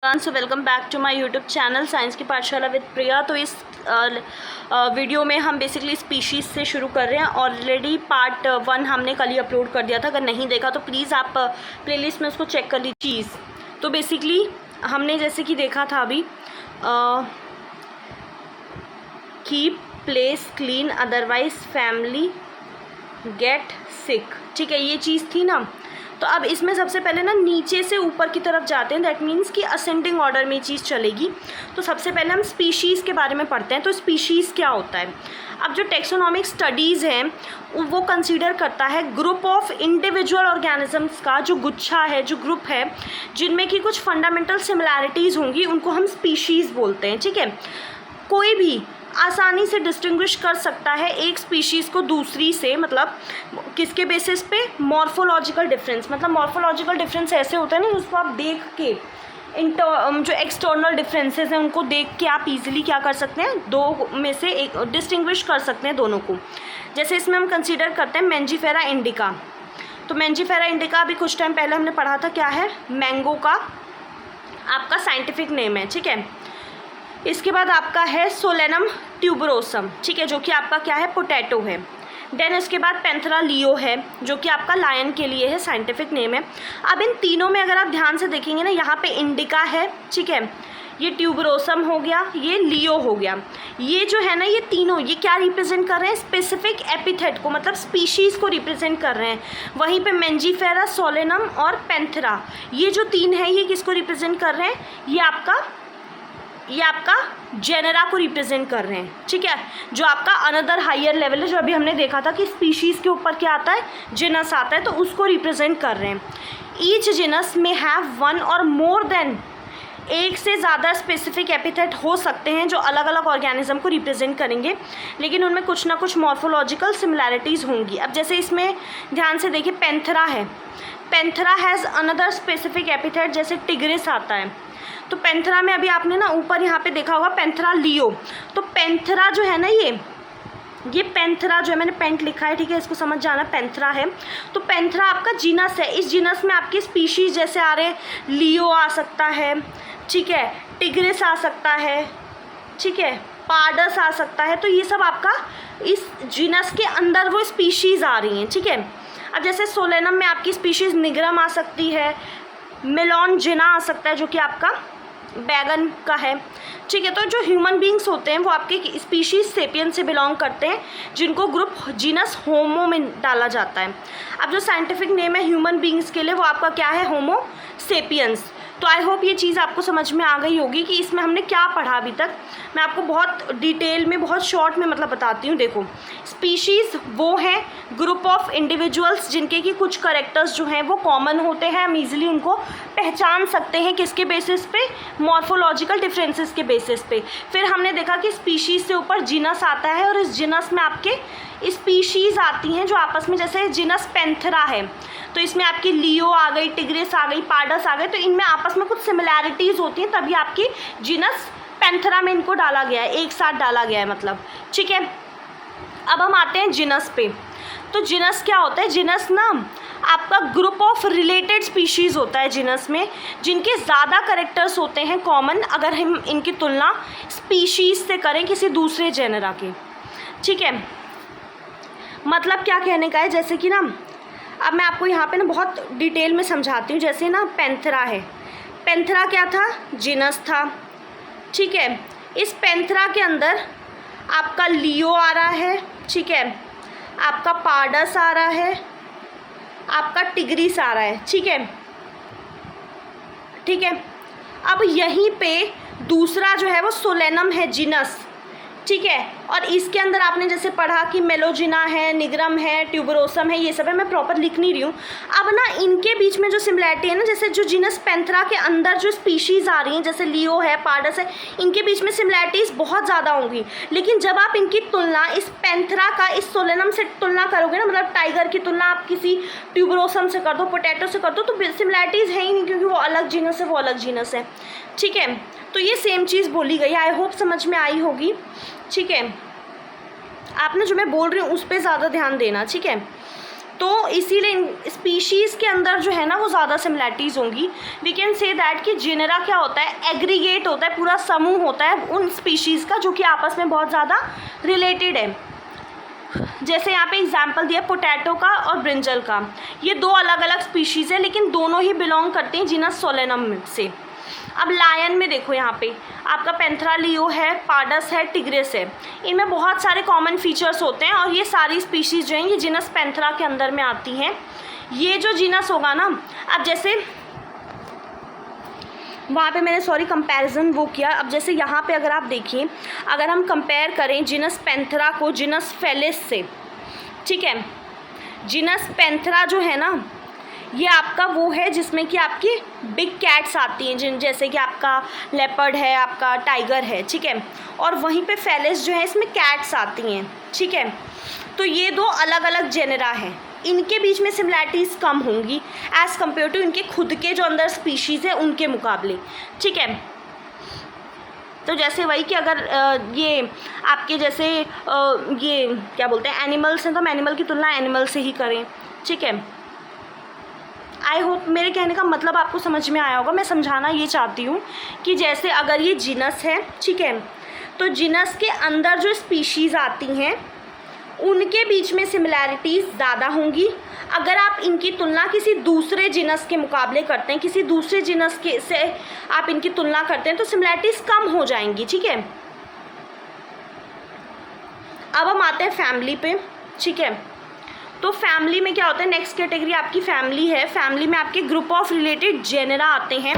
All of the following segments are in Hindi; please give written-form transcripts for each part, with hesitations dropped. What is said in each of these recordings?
So welcome back to my YouTube channel science की पाठशाला विद प्रिया। तो इस वीडियो में हम बेसिकली स्पीशीज़ से शुरू कर रहे हैं। ऑलरेडी पार्ट 1 हमने कल ही अपलोड कर दिया था, अगर नहीं देखा तो प्लीज़ आप प्लेलिस्ट में उसको चेक कर लीजिए। तो बेसिकली हमने जैसे कि देखा था अभी keep place clean otherwise family get sick, ठीक है, ये चीज़ थी ना। तो अब इसमें सबसे पहले ना नीचे से ऊपर की तरफ जाते हैं, दैट मीन्स कि असेंडिंग ऑर्डर में चीज़ चलेगी। तो सबसे पहले हम स्पीशीज़ के बारे में पढ़ते हैं। तो स्पीशीज़ क्या होता है? अब जो टेक्सोनॉमिक स्टडीज़ हैं वो कंसीडर करता है ग्रुप ऑफ इंडिविजुअल ऑर्गेनिजम्स का, जो गुच्छा है, जो ग्रुप है, जिनमें कि कुछ फंडामेंटल सिमिलैरिटीज़ होंगी, उनको हम स्पीशीज़ बोलते हैं, ठीक है। कोई भी आसानी से डिस्टिंग्विश कर सकता है एक स्पीशीज़ को दूसरी से, मतलब किसके बेसिस पे? Morphological difference. मतलब मॉर्फोलॉजिकल डिफरेंस ऐसे होता है ना, उसको आप देख के जो एक्सटर्नल डिफरेंसेस हैं उनको देख के आप इजीली क्या कर सकते हैं, दो में से एक डिस्टिंग्विश कर सकते हैं दोनों को। जैसे इसमें हम कंसीडर करते हैं मैंजीफेरा इंडिका। तो मैंजीफेरा इंडिका अभी कुछ टाइम पहले हमने पढ़ा था, क्या है? मैंगो का आपका साइंटिफिक नेम है, ठीक है। इसके बाद आपका है सोलेनम ट्यूबरोसम, ठीक है, जो कि आपका क्या है? पोटैटो है। देन इसके बाद पैंथेरा लियो है, जो कि आपका लायन के लिए है, साइंटिफिक नेम है। अब इन तीनों में अगर आप ध्यान से देखेंगे ना, यहाँ पे इंडिका है, ठीक है, ये ट्यूबरोसम हो गया, ये लियो हो गया। ये जो है ना, ये तीनों ये क्या रिप्रेजेंट कर रहे हैं? स्पेसिफिक एपिथेट को, मतलब स्पीशीज़ को रिप्रेजेंट कर रहे हैं। वहीं पे मैंजीफेरा, सोलेनम और पैंथेरा, ये जो तीन है, ये किसको रिप्रेजेंट कर रहे हैं? ये आपका जेनेरा को रिप्रेजेंट कर रहे हैं, ठीक है। जो आपका अनदर हायर लेवल है, जो अभी हमने देखा था कि स्पीशीज़ के ऊपर क्या आता है? जिनस आता है, तो उसको रिप्रेजेंट कर रहे हैं। ईच जिनस में हैव वन और मोर देन, एक से ज़्यादा स्पेसिफिक एपिथेट हो सकते हैं जो अलग अलग ऑर्गेनिज्म को रिप्रेजेंट करेंगे, लेकिन उनमें कुछ ना कुछ मॉर्फोलॉजिकल सिमिलैरिटीज़ होंगी। अब जैसे इसमें ध्यान से देखिए, पैंथेरा है, Panthera has another specific epithet, जैसे टिग्रिस आता है। तो पैंथेरा में अभी आपने ना ऊपर यहाँ पे देखा होगा पैंथेरा लियो। तो पैंथेरा जो है ना, ये पैंथेरा जो है, मैंने पेंट लिखा है, ठीक है, इसको समझ जाना, पैंथेरा है। तो पैंथेरा आपका जीनस है। इस जीनस में आपके स्पीशीज़ जैसे आ रहे हैं, लियो आ सकता है, ठीक है, टिग्रिस आ सकता है, ठीक है, पार्डस आ सकता है। तो ये सब आपका इस जीनस के अंदर वो स्पीशीज़ आ रही हैं, ठीक है। अब जैसे सोलेनम में आपकी स्पीशीज़ निग्रम आ सकती है, मेलॉनजिना आ सकता है, जो कि आपका बैगन का है, ठीक है। तो जो ह्यूमन बींग्स होते हैं वो आपके स्पीशीज़ सेपियन से बिलोंग करते हैं, जिनको ग्रुप जीनस होमो में डाला जाता है। अब जो साइंटिफिक नेम है ह्यूमन बींग्स के लिए, वो आपका क्या है? होमो सेपियंस। तो आई होप ये चीज़ आपको समझ में आ गई होगी कि इसमें हमने क्या पढ़ा अभी तक। मैं आपको बहुत डिटेल में, बहुत शॉर्ट में मतलब बताती हूँ। देखो, स्पीशीज़ वो हैं ग्रुप ऑफ इंडिविजुअल्स जिनके कि कुछ करेक्टर्स जो हैं वो कॉमन होते हैं, हम ईजिली उनको पहचान सकते हैं। किसके बेसिस पे? मॉर्फोलॉजिकल डिफरेंसेस के बेसिस पे। फिर हमने देखा कि स्पीशीज़ से ऊपर जीनस आता है, और इस जीनस में आपके स्पीशीज़ आती हैं जो आपस में, जैसे जीनस पैंथेरा है, तो इसमें आपकी लियो आ गई, टिग्रिस आ गई, पार्डस आ गए, तो इनमें आपस में कुछ सिमिलैरिटीज़ होती हैं, तभी आपकी जीनस पैंथेरा में इनको डाला गया है, एक साथ डाला गया है, मतलब, ठीक है। अब हम आते हैं जिनस पे। तो जिनस क्या होता है? जिनस ना आपका ग्रुप ऑफ रिलेटेड स्पीशीज़ होता है जिनस में, जिनके ज़्यादा करेक्टर्स होते हैं कॉमन, अगर हम इनकी तुलना स्पीशीज़ से करें किसी दूसरे जेनरा के, ठीक है। मतलब क्या कहने का है, जैसे कि ना, अब मैं आपको यहाँ पे ना बहुत डिटेल में समझाती हूँ। जैसे ना पैंथेरा है, पैंथेरा क्या था? जिनस था, ठीक है। इस पैंथेरा के अंदर आपका लियो आ रहा है, ठीक है, आपका पार्डस आ रहा है, आपका टिग्रिस आ रहा है, ठीक है, ठीक है। अब यहीं पे दूसरा जो है वो सोलेनम है, जिनस, ठीक है। और इसके अंदर आपने जैसे पढ़ा कि मेलोजिना है, निग्रम है, ट्यूबरोसम है, ये सब है, मैं प्रॉपर लिख नहीं रही हूँ। अब ना इनके बीच में जो सिमिलैरिटी है ना, जैसे जो जीनस पैंथेरा के अंदर जो स्पीशीज़ आ रही हैं, जैसे लियो है, पार्डस है, इनके बीच में सिमिलैरिटीज़ बहुत ज़्यादा होंगी। लेकिन जब आप इनकी तुलना इस पैंथेरा का इस सोलेनम से तुलना करोगे ना, मतलब टाइगर की तुलना आप किसी ट्यूबरोसम से कर दो, पोटैटो से कर दो, तो सिमिलैरिटीज़ है ही नहीं, क्योंकि वो अलग जीनस है, वो अलग जीनस है, ठीक है। तो ये सेम चीज़ बोली गई, आई होप समझ में आई होगी, ठीक है। आपने जो मैं बोल रही हूँ उस पर ज़्यादा ध्यान देना, ठीक है। तो इसीलिए स्पीशीज़ के अंदर जो है ना वो ज़्यादा सिमिलैरिटीज़ होंगी। वी कैन से दैट कि जेनेरा क्या होता है, एग्रीगेट होता है, पूरा समूह होता है उन स्पीशीज़ का जो कि आपस में बहुत ज़्यादा रिलेटेड है। जैसे यहाँ पे एग्जाम्पल दिया पोटैटो का और ब्रिंजल का, ये दो अलग अलग स्पीशीज़ है लेकिन दोनों ही बिलोंग करते हैं जीनस सोलेनम से। अब लायन में देखो यहाँ पे आपका पैंथरा लियो है, पार्डस है, टिग्रिस है, इनमें बहुत सारे कॉमन फीचर्स होते हैं और ये सारी स्पीशीज़ जो हैं ये जीनस पैंथरा के अंदर में आती हैं। ये जो जीनस होगा ना, अब जैसे वहाँ पे मैंने कंपैरिजन वो किया। अब जैसे यहाँ पे अगर आप देखिए, अगर हम कंपेयर करें जीनस पैंथरा को जीनस फेलिस से, ठीक है, जीनस पैंथरा जो है ना ये आपका वो है जिसमें कि आपकी बिग कैट्स आती हैं, जिन जैसे कि आपका लेपर्ड है, आपका टाइगर है, ठीक है, और वहीं पे फेलिस जो है इसमें कैट्स आती हैं, ठीक है। तो ये दो अलग अलग जेनेरा हैं, इनके बीच में सिमिलैरिटीज़ कम होंगी एज़ कम्पेयर टू इनके खुद के जो अंदर स्पीशीज़ है उनके मुकाबले, ठीक है। तो जैसे वही कि अगर ये आपके जैसे ये क्या बोलते हैं एनिमल्स हैं तो हम एनिमल की तुलना एनिमल से ही करें, ठीक है। आई होप मेरे कहने का मतलब आपको समझ में आया होगा। मैं समझाना ये चाहती हूँ कि जैसे अगर ये जीनस है, ठीक है, तो जीनस के अंदर जो स्पीशीज़ आती हैं उनके बीच में सिमिलैरिटीज़ ज़्यादा होंगी। अगर आप इनकी तुलना किसी दूसरे जीनस के मुकाबले करते हैं, किसी दूसरे जीनस के से आप इनकी तुलना करते हैं तो सिमिलैरिटीज़ कम हो जाएंगी, ठीक है। अब हम आते हैं फैमिली पे, ठीक है। तो फैमिली में क्या होता है, नेक्स्ट कैटेगरी आपकी फैमिली है। फैमिली में आपके ग्रुप ऑफ रिलेटेड जेनेरा आते हैं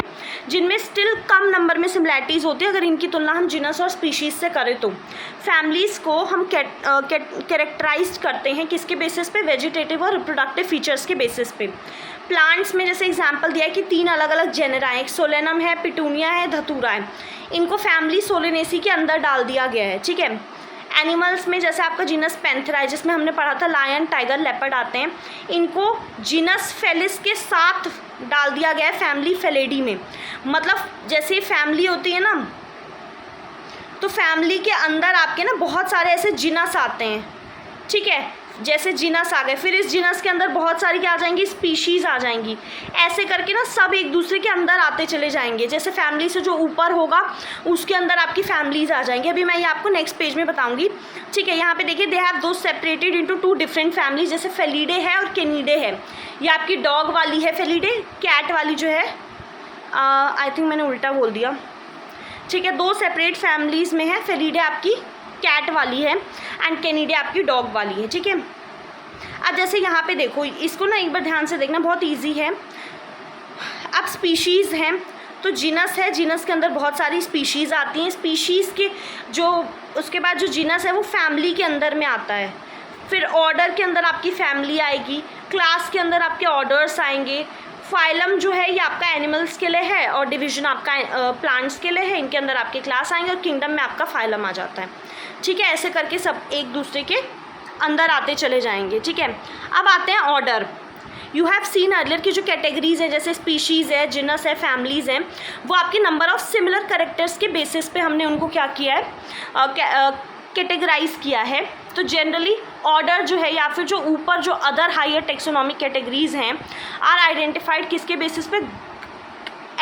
जिनमें स्टिल कम नंबर में सिमिलैरिटीज़ होती है अगर इनकी तुलना हम जीनस और स्पीशीज़ से करें तो। फैमिलीज़ को हम कैरेक्टराइज करते हैं किसके बेसिस पे, वेजिटेटिव और रिप्रोडक्टिव फीचर्स के बेसिस पे। प्लांट्स में जैसे एग्जांपल दिया है कि 3 अलग अलग जेनेरा हैं, एक सोलेनम है, पिटूनिया है, धतूरा है, इनको फैमिली सोलेनेसी के अंदर डाल दिया गया है, ठीक है। एनिमल्स में जैसे आपका जीनस पैंथरा है जिसमें हमने पढ़ा था लायन, टाइगर, लेपर्ड आते हैं, इनको जीनस फेलिस के साथ डाल दिया गया है फैमिली फेलिडी में। मतलब जैसे फैमिली होती है ना, तो फैमिली के अंदर आपके ना बहुत सारे ऐसे जीनस आते हैं, ठीक है, जैसे जीनस आ गए, फिर इस जीनस के अंदर बहुत सारी क्या आ जाएंगी, स्पीशीज़ आ जाएंगी। ऐसे करके ना सब एक दूसरे के अंदर आते चले जाएंगे। जैसे फैमिली से जो ऊपर होगा उसके अंदर आपकी फैमिलीज़ आ जाएंगी। अभी मैं ये आपको नेक्स्ट पेज में बताऊंगी, ठीक है। यहाँ पे देखिए दे हैव दो सेपरेटेड इनटू 2 डिफरेंट फैमिलीज, जैसे फेलिडे है और कैनिडे है। ये आपकी डॉग वाली है फेलिडे, कैट वाली जो है आई थिंक मैंने उल्टा बोल दिया, ठीक है। 2 सेपरेट फैमिलीज़ में है, फेलिडे आपकी कैट वाली है एंड कैनिडे आपकी डॉग वाली है, ठीक है। अब जैसे यहाँ पे देखो, इसको ना एक बार ध्यान से देखना, बहुत इजी है। अब स्पीशीज़ हैं तो जीनस है, जीनस के अंदर बहुत सारी स्पीशीज़ आती हैं। स्पीशीज़ के जो उसके बाद जो जीनस है वो फैमिली के अंदर में आता है। फिर ऑर्डर के अंदर आपकी फैमिली आएगी, क्लास के अंदर आपके ऑर्डर्स आएंगे, फाइलम जो है ये आपका एनिमल्स के लिए है और डिवीजन आपका प्लांट्स के लिए है, इनके अंदर आपके क्लास आएंगे और किंगडम में आपका फाइलम आ जाता है, ठीक है। ऐसे करके सब एक दूसरे के अंदर आते चले जाएंगे, ठीक है। अब आते हैं order. You have seen earlier की जो कैटेगरीज है जैसे स्पीशीज़ है, जिनस है, फैमिलीज़ हैं, वो आपके नंबर ऑफ सिमिलर कैरेक्टर्स के बेसिस पे हमने उनको क्या किया है, कैटेगराइज किया है। तो जनरली ऑर्डर जो है या फिर जो ऊपर जो अदर हायर टेक्सोनॉमिक कैटेगरीज हैं आर आइडेंटिफाइड किसके बेसिस पे,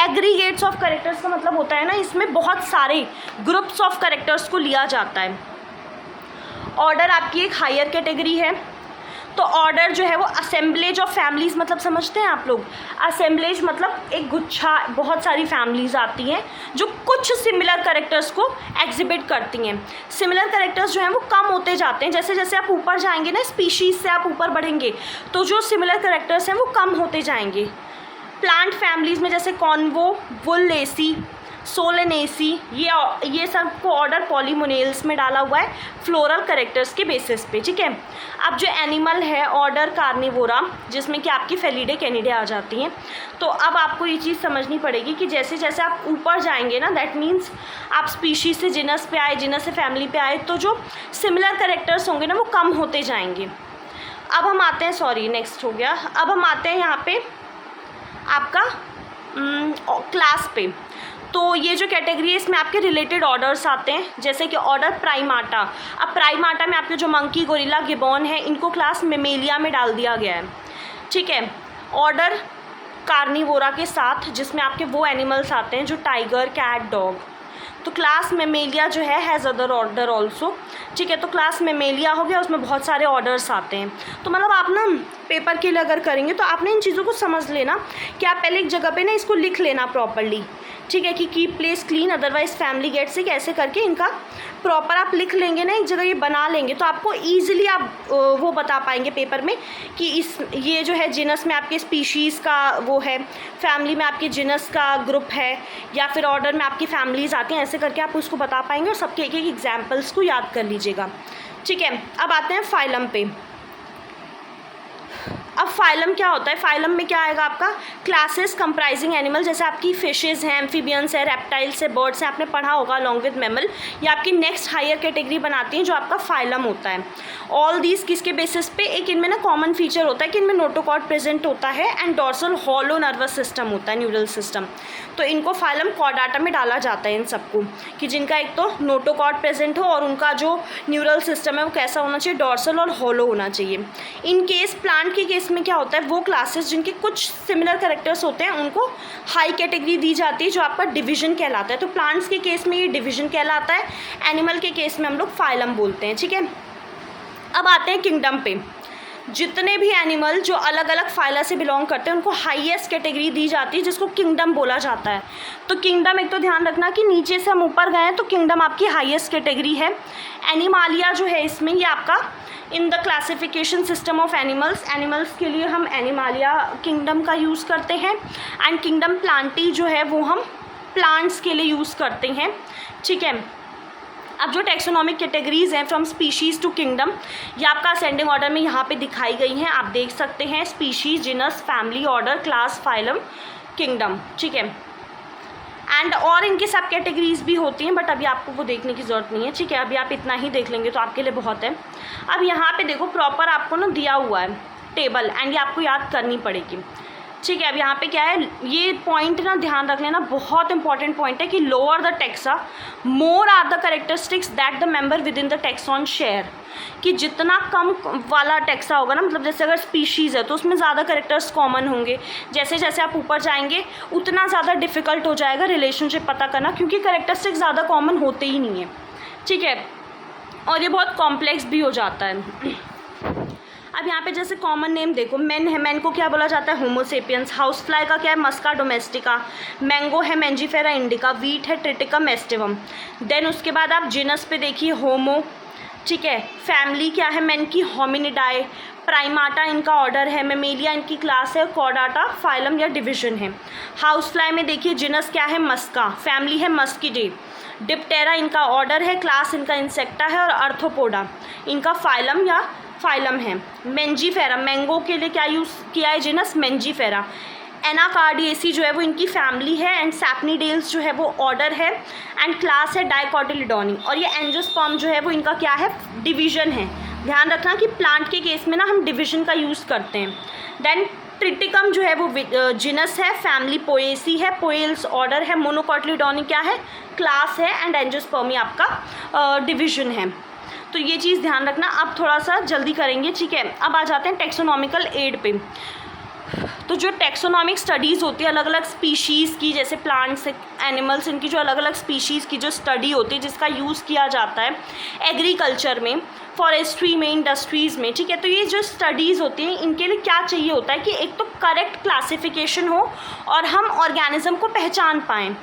एग्रीगेट्स ऑफ कैरेक्टर्स का मतलब होता है ना, इसमें बहुत सारे ग्रुप्स ऑफ कैरेक्टर्स को लिया जाता है। ऑर्डर आपकी एक हायर कैटेगरी है। तो ऑर्डर जो है वो असेंबलेज ऑफ फैमिलीज़ मतलब समझते हैं आप लोग, असेंबलेज मतलब एक गुच्छा, बहुत सारी फैमिलीज़ आती हैं जो कुछ सिमिलर कैरेक्टर्स को एग्जिबिट करती हैं। सिमिलर कैरेक्टर्स जो हैं वो कम होते जाते हैं, जैसे जैसे आप ऊपर जाएंगे ना, स्पीशीज़ से आप ऊपर बढ़ेंगे तो जो सिमिलर कैरेक्टर्स हैं वो कम होते जाएंगे। प्लांट फैमिलीज़ में जैसे कॉन्वो, वुलेसी, सोलेनेसी, ये सब को ऑर्डर पॉलीमोनेल्स में डाला हुआ है फ्लोरल कैरेक्टर्स के बेसिस पे, ठीक है। अब जो एनिमल है ऑर्डर कार्निवोरा, जिसमें कि आपकी फेलिडे कैनिडे आ जाती हैं। तो अब आपको ये चीज़ समझनी पड़ेगी कि जैसे जैसे आप ऊपर जाएंगे ना, दैट मीन्स आप स्पीशीज से जिनस पे आए, जिनस से फैमिली पे आए, तो जो सिमिलर कैरेक्टर्स होंगे ना वो कम होते जाएंगे। अब हम आते हैं, नेक्स्ट हो गया। अब हम आते हैं यहाँ पे आपका क्लास पे। तो ये जो कैटेगरी है इसमें आपके रिलेटेड ऑर्डर्स आते हैं, जैसे कि ऑर्डर प्राइमाटा। अब प्राइमाटा में आपके जो मंकी, गोरिल्ला, गिबॉन है, इनको क्लास मेमेलिया में डाल दिया गया है, ठीक है। ऑर्डर कार्निवोरा के साथ, जिसमें आपके वो एनिमल्स आते हैं जो टाइगर, कैट, डॉग। तो क्लास मेमेलिया जो है हैज़ अदर ऑर्डर ऑल्सो, ठीक है। तो क्लास मेमेलिया हो गया, उसमें बहुत सारे ऑर्डर्स आते हैं। तो मतलब आप ना पेपर के लिए अगर करेंगे तो आपने इन चीज़ों को समझ लेना कि आप पहले एक जगह पे ना इसको लिख लेना प्रॉपरली, ठीक है, कि keep place clean otherwise family get sick, ऐसे करके इनका प्रॉपर आप लिख लेंगे ना, एक जगह ये बना लेंगे तो आपको ईजिली आप वो बता पाएंगे पेपर में कि ये जो है जिनस में आपके स्पीशीज़ का वो है, फैमिली में आपके जिनस का ग्रुप है, या फिर ऑर्डर में आपकी फैमिलीज़ आती हैं, ऐसे करके आप उसको बता पाएंगे और सबके एक एक एग्जाम्पल्स को याद कर लीजिएगा, ठीक है। अब आते हैं फाइलम पे। अब फाइलम क्या होता है? फाइलम में क्या आएगा आपका? क्लासेस कंप्राइजिंग एनिमल, जैसे आपकी फिशेज़ हैं, एम्फीबियंस है, रेप्टाइल्स है, बर्ड्स हैं, आपने पढ़ा होगा अलॉन्ग विद मैमल। ये आपकी नेक्स्ट हायर कैटेगरी बनाती हैं जो आपका फाइलम होता है। ऑल दीज किसके बेसिस पे? एक इनमें ना कॉमन फीचर होता है कि इनमें नोटोकॉर्ड प्रेजेंट होता है and dorsal hollow nervous system होता है, न्यूरल सिस्टम। तो इनको फाइलम कॉर्डाटा में डाला जाता है इन सबको, कि जिनका एक तो नोटोकॉर्ड प्रेजेंट हो और उनका जो न्यूरल सिस्टम है वो कैसा होना चाहिए? डॉर्सल और हॉलो होना चाहिए। इन केस प्लांट के केस में क्या होता है? वो क्लासेस जिनके कुछ सिमिलर कैरेक्टर्स होते हैं उनको हाई कैटेगरी दी जाती है जो आपका डिवीजन कहलाता है। तो प्लांट्स के केस में ये डिवीजन कहलाता है, एनिमल के केस में हम लोग फाइलम बोलते हैं, ठीक है। अब आते हैं किंगडम पे। जितने भी एनिमल जो अलग अलग फाइला से बिलोंग करते हैं उनको हाईएस्ट कैटेगरी दी जाती है जिसको किंगडम बोला जाता है। तो किंगडम एक तो ध्यान रखना कि नीचे से हम ऊपर गए हैं तो किंगडम आपकी हाईएस्ट कैटेगरी है। एनिमालिया जो है इसमें ये आपका in the classification system of animals के लिए हम एनिमालिया किंगडम का यूज़ करते हैं। एंड किंगडम प्लांटी जो है वो हम प्लांट्स के लिए यूज़ करते हैं, ठीक है। अब जो टेक्सोनॉमिक कैटेगरीज हैं फ्रॉम स्पीशीज़ टू किंगडम, ये आपका असेंडिंग ऑर्डर में यहाँ पे दिखाई गई हैं, आप देख सकते हैं। Species, genus, family, order, class, phylum, kingdom, ठीक है। एंड और इनकी सब कैटेगरीज भी होती हैं बट अभी आपको वो देखने की ज़रूरत नहीं है, ठीक है। अभी आप इतना ही देख लेंगे तो आपके लिए बहुत है। अब यहाँ पे देखो प्रॉपर आपको ना दिया हुआ है टेबल एंड ये आपको याद करनी पड़ेगी, ठीक है। अब यहाँ पे क्या है, ये पॉइंट ना ध्यान रख लेना, बहुत इंपॉर्टेंट पॉइंट है कि lower the taxa more are the characteristics that the member within the taxon share, कि जितना कम वाला टेक्सा होगा ना, मतलब जैसे अगर स्पीशीज़ है तो उसमें ज़्यादा कैरेक्टर्स कॉमन होंगे। जैसे जैसे आप ऊपर जाएंगे उतना ज़्यादा डिफ़िकल्ट हो जाएगा रिलेशनशिप पता करना, क्योंकि कैरेक्टरिस्टिक्स ज़्यादा कॉमन होते ही नहीं है, ठीक है। और ये बहुत कॉम्प्लेक्स भी हो जाता है। अब यहाँ पे जैसे कॉमन नेम देखो, मैन है, मैन को क्या बोला जाता है? होमोसेपियंस। हाउस फ्लाई का क्या है? मस्का डोमेस्टिका। मैंगो है मैंजीफेरा इंडिका। वीट है ट्रिटिकम एस्टिवम। देन उसके बाद आप जिनस पे देखिए होमो, ठीक है। फैमिली क्या है? मैन की होमिनिडाई। प्राइमाटा इनका ऑर्डर है, मेमेलिया इनकी क्लास है, कॉर्डाटा फाइलम या डिवीजन है। हाउस फ्लाई में देखिए जिनस क्या है? मस्का। फैमिली है मस्किडे। डिप्टेरा इनका ऑर्डर है, क्लास इनका इंसेक्टा है, और अर्थोपोडा इनका फाइलम है। मेंजीफेरा, मैंगो के लिए क्या यूज़ किया है? जिनस मेंजीफेरा। एनाकार्डिएसी जो है वो इनकी फैमिली है, एंड सैपनीडेल्स जो है वो ऑर्डर है, एंड क्लास है डाइकोटिलिडोनी। और ये एंजियोस्पर्म जो है वो इनका क्या है? डिवीजन है। ध्यान रखना कि प्लांट के केस में ना हम डिवीजन का यूज़ करते हैं। देन ट्रिटिकम जो है वो जिनस है, फैमिली पोएसी है, पोएल्स ऑर्डर है, मोनोकोटिलिडोनी क्या है? क्लास है, एंड एंजियोस्पर्मी आपका डिवीजन है। तो ये चीज़ ध्यान रखना। अब थोड़ा सा जल्दी करेंगे, ठीक है। अब आ जाते हैं टेक्सोनॉमिकल एड पे। तो जो टेक्सोनॉमिक स्टडीज़ होती है अलग अलग स्पीशीज़ की, जैसे प्लांट्स, एनिमल्स, इनकी जो अलग अलग स्पीशीज़ की जो स्टडी होती है जिसका यूज़ किया जाता है एग्रीकल्चर में, फॉरेस्ट्री में, इंडस्ट्रीज़ में, ठीक है। तो ये जो स्टडीज़ होती हैं इनके लिए क्या चाहिए होता है कि एक तो करेक्ट क्लासिफिकेशन हो और हम ऑर्गेनिज्म को पहचान पाएँ,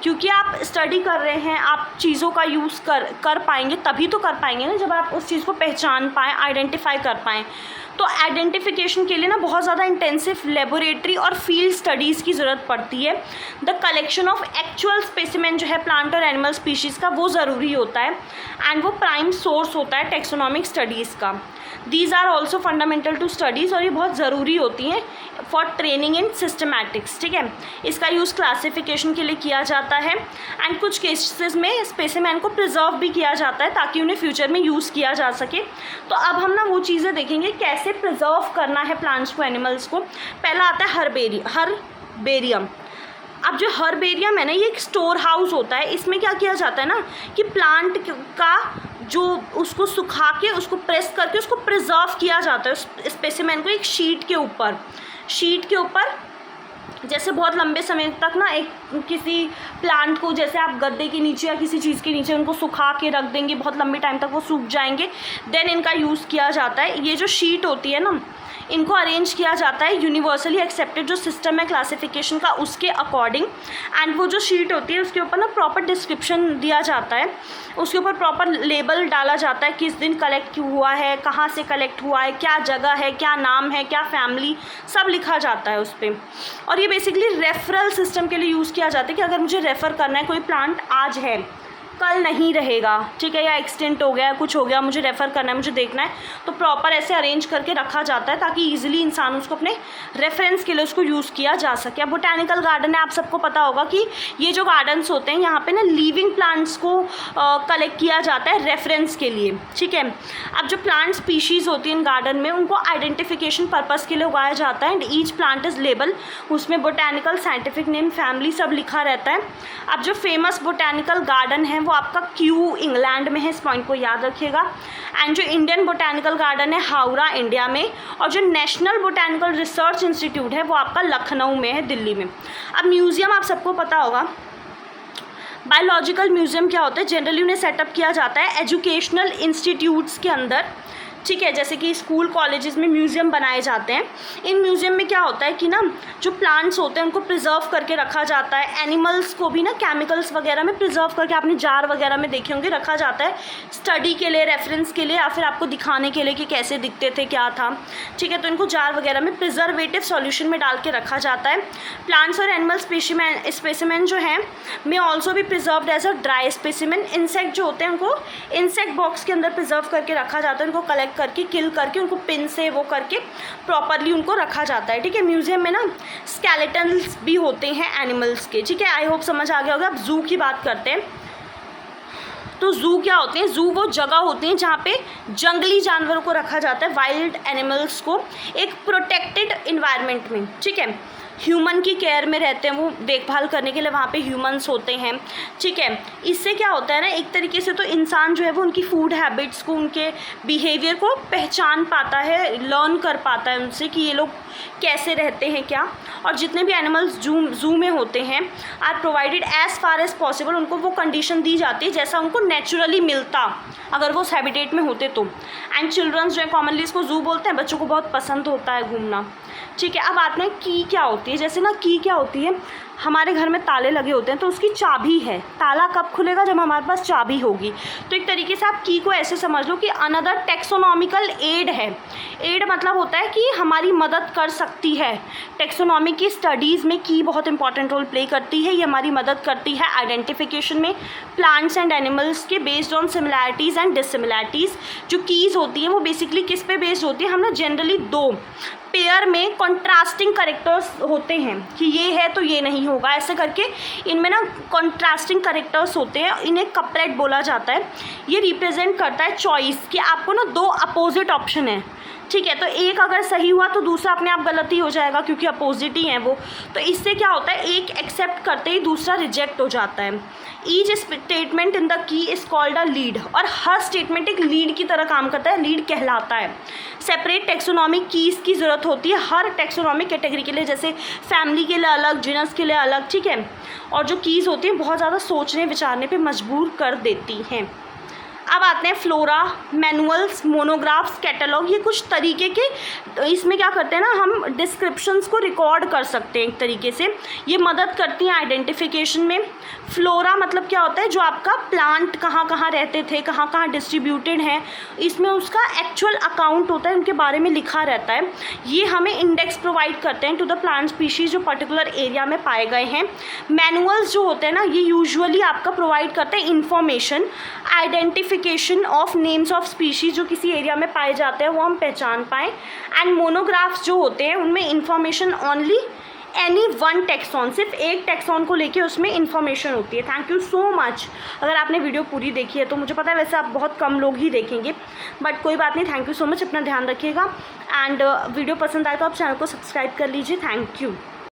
क्योंकि आप स्टडी कर रहे हैं, आप चीज़ों का यूज़ कर पाएंगे, तभी तो कर पाएंगे ना जब आप उस चीज़ को पहचान पाएँ, आइडेंटिफाई कर पाएँ। तो आइडेंटिफिकेशन के लिए ना बहुत ज़्यादा इंटेंसिव लेबोरेटरी और फील्ड स्टडीज़ की ज़रूरत पड़ती है। The collection of actual specimen जो है प्लांट और एनिमल स्पीशीज़ का वो ज़रूरी होता है, एंड वो प्राइम सोर्स होता है टेक्सोनॉमिक स्टडीज़ का। These are also fundamental to studies, और ये बहुत ज़रूरी होती हैं फॉर ट्रेनिंग इन सिस्टमैटिक्स, ठीक है। इसका यूज़ क्लासिफिकेशन के लिए किया जाता है, एंड कुछ केसेस में स्पेसिमेन को प्रिजर्व भी किया जाता है ताकि उन्हें फ्यूचर में यूज़ किया जा सके। तो अब हम ना वो चीज़ें देखेंगे कैसे प्रिजर्व करना है प्लांट्स को, एनिमल्स को। पहला आता है हर्बेरियम। अब जो हर्बेरियम है ना, ये एक स्टोर हाउस होता है। इसमें क्या किया जाता है ना कि प्लांट का जो उसको सुखा के उसको प्रेस करके उसको प्रिजर्व किया जाता है उस स्पेसिमेन को एक शीट के ऊपर जैसे बहुत लंबे समय तक ना एक किसी प्लांट को जैसे आप गद्दे के नीचे या किसी चीज़ के नीचे उनको सुखा के रख देंगे, बहुत लंबे टाइम तक वो सूख जाएंगे, देन इनका यूज़ किया जाता है। ये जो शीट होती है ना, इनको अरेंज किया जाता है यूनिवर्सली एक्सेप्टेड जो सिस्टम है क्लासिफिकेशन का उसके अकॉर्डिंग। एंड वो जो शीट होती है उसके ऊपर ना प्रॉपर डिस्क्रिप्शन दिया जाता है, उसके ऊपर प्रॉपर लेबल डाला जाता है, किस दिन कलेक्ट हुआ है, कहाँ से कलेक्ट हुआ है, क्या जगह है, क्या नाम है, क्या फैमिली, सब लिखा जाता है उस पर। और ये बेसिकली रेफरल सिस्टम के लिए यूज़ किया जाता है कि अगर मुझे रेफ़र करना है, कोई प्लांट आज है कल नहीं रहेगा, ठीक है, या एक्सटेंट हो गया, कुछ हो गया, मुझे रेफ़र करना है, मुझे देखना है, तो प्रॉपर ऐसे अरेंज करके रखा जाता है ताकि इजीली इंसान उसको अपने रेफरेंस के लिए उसको यूज़ किया जा सके। अब बोटैनिकल गार्डन है, आप सबको पता होगा कि ये जो गार्डन्स होते हैं यहाँ पे ना लिविंग प्लांट्स को कलेक्ट किया जाता है रेफरेंस के लिए, ठीक है। अब जो प्लांट स्पीशीज़ होती है इन गार्डन में उनको आइडेंटिफिकेशन पर्पज़ के लिए उगाया जाता है। And each plant is label, उसमें बोटैनिकल साइंटिफिक नेम फैमिली सब लिखा रहता है। अब जो फेमस बोटैनिकल गार्डन है वो आपका क्यू इंग्लैंड में है, इस पॉइंट को याद रखिएगा। एंड जो इंडियन बोटैनिकल गार्डन है हावड़ा इंडिया में, और जो नेशनल बोटैनिकल रिसर्च इंस्टीट्यूट है वो आपका लखनऊ में है, दिल्ली में। अब म्यूज़ियम आप सबको पता होगा, बायोलॉजिकल म्यूज़ियम क्या होता है, जनरली उन्हें सेटअप किया जाता है एजुकेशनल इंस्टीट्यूट्स के अंदर, ठीक है, जैसे कि स्कूल कॉलेजेस में म्यूज़ियम बनाए जाते हैं। इन म्यूज़ियम में क्या होता है कि ना जो प्लांट्स होते हैं उनको प्रिजर्व करके रखा जाता है, एनिमल्स को भी ना केमिकल्स वगैरह में प्रिजर्व करके, आपने जार वगैरह में देखे होंगे, रखा जाता है स्टडी के लिए, रेफरेंस के लिए, या फिर आपको दिखाने के लिए कि कैसे दिखते थे, क्या था, ठीक है। तो इनको जार वगैरह में प्रिजर्वेटिव सॉल्यूशन में डाल के रखा जाता है। प्लांट्स और एनिमल स्पेसिमेन जो हैं में ऑल्सो भी preserved as a dry specimen. Insect जो होते हैं उनको इंसेक्ट बॉक्स के अंदर प्रिजर्व करके रखा जाता है, उनको कलेक्ट करके किल करके उनको पिन से वो करके प्रॉपरली उनको रखा जाता है, ठीक है। म्यूजियम में ना स्केलेटन्स भी होते हैं एनिमल्स के, ठीक है। आई होप समझ आ गया होगा। अब जू की बात करते हैं, तो जू क्या होते हैं, जू वो जगह होती है जहाँ पे जंगली जानवरों को रखा जाता है, वाइल्ड एनिमल्स को एक प्रोटेक्टेड इन्वायरमेंट में, ठीक है। ह्यूमन की केयर में रहते हैं, वो देखभाल करने के लिए वहाँ पे ह्यूमंस होते हैं, ठीक है। इससे क्या होता है ना, एक तरीके से तो इंसान जो है वो उनकी फूड हैबिट्स को, उनके बिहेवियर को पहचान पाता है, लर्न कर पाता है उनसे कि ये लोग कैसे रहते हैं क्या। और जितने भी एनिमल्स जू में होते हैं are provided as far as possible, उनको वो कंडीशन दी जाती है जैसा उनको नेचुरली मिलता अगर वो उस हैबिटेट में होते तो। एंड चिल्ड्रंस जो है कॉमनली इसको जू बोलते हैं, बच्चों को बहुत पसंद होता है घूमना, ठीक है। अब आपने की क्या होती है, जैसे ना की क्या होती है, हमारे घर में ताले लगे होते हैं तो उसकी चाबी है, ताला कब खुलेगा, जब हमारे पास चाबी होगी। तो एक तरीके से आप की को ऐसे समझ लो कि अनदर टेक्सोनॉमिकल एड है। एड मतलब होता है कि हमारी मदद कर सकती है। टेक्सोनॉमी की स्टडीज़ में की बहुत इंपॉर्टेंट रोल प्ले करती है, ये हमारी मदद करती है आइडेंटिफिकेशन में प्लांट्स एंड एनिमल्स के बेस्ड ऑन सिमिलैरिटीज़ एंड डिससिमिलैरिटीज़। जो कीज़ होती हैं वो बेसिकली किस पे बेस्ड होती है, हम ना जनरली दो पेयर में कॉन्ट्रास्टिंग करेक्टर्स होते हैं कि ये है तो ये नहीं होगा, ऐसे करके इनमें ना कॉन्ट्रास्टिंग करेक्टर्स होते हैं, इन्हें कपलेट बोला जाता है। ये रिप्रेजेंट करता है चॉइस कि आपको ना दो अपोजिट ऑप्शन है, ठीक है। तो एक अगर सही हुआ तो दूसरा अपने आप गलत ही हो जाएगा क्योंकि अपोजिट ही है वो। तो इससे क्या होता है, एक एक्सेप्ट करते ही दूसरा रिजेक्ट हो जाता है। Each statement in the key is called a lead, और हर स्टेटमेंट एक लीड की तरह काम करता है, लीड कहलाता है। सेपरेट टेक्सोनॉमिक कीज़ की ज़रूरत होती है हर टेक्सोनॉमिक कैटेगरी के लिए, जैसे फैमिली के लिए अलग, जीनस के लिए अलग, ठीक है। और जो कीज़ होती हैं बहुत ज़्यादा सोचने विचारने पे मजबूर कर देती हैं। अब आते हैं फ्लोरा, मैनुअल्स, मोनोग्राफ्स, कैटलॉग। ये कुछ तरीके के, इसमें क्या करते हैं ना, हम डिस्क्रिप्शंस को रिकॉर्ड कर सकते हैं एक तरीके से, ये मदद करती हैं आइडेंटिफिकेशन में। फ्लोरा मतलब क्या होता है, जो आपका प्लांट कहाँ कहाँ रहते थे, कहाँ कहाँ डिस्ट्रीब्यूटेड हैं, इसमें उसका एक्चुअल अकाउंट होता है, उनके बारे में लिखा रहता है। ये हमें इंडेक्स प्रोवाइड करते हैं टू द प्लांट स्पीशीज़ जो पर्टिकुलर एरिया में पाए गए हैं। मैनुअल्स जो होते हैं ना, ये यूजुअली आपका प्रोवाइड करते हैं information, identification of names of species जो किसी एरिया में पाए जाते हैं वो हम पहचान पाएँ। एंड मोनोग्राफ्स जो होते हैं उनमें information only any one tax on, सिर्फ एक टेक्सॉन को लेके उसमें इन्फॉर्मेशन होती है। Thank you so much. अगर आपने वीडियो पूरी देखी है तो मुझे पता है वैसे आप बहुत कम लोग ही देखेंगे, बट कोई बात नहीं, थैंक यू सो मच। अपना ध्यान रखिएगा एंड वीडियो पसंद आए तो आप चैनल को सब्सक्राइब कर लीजिए। Thank you.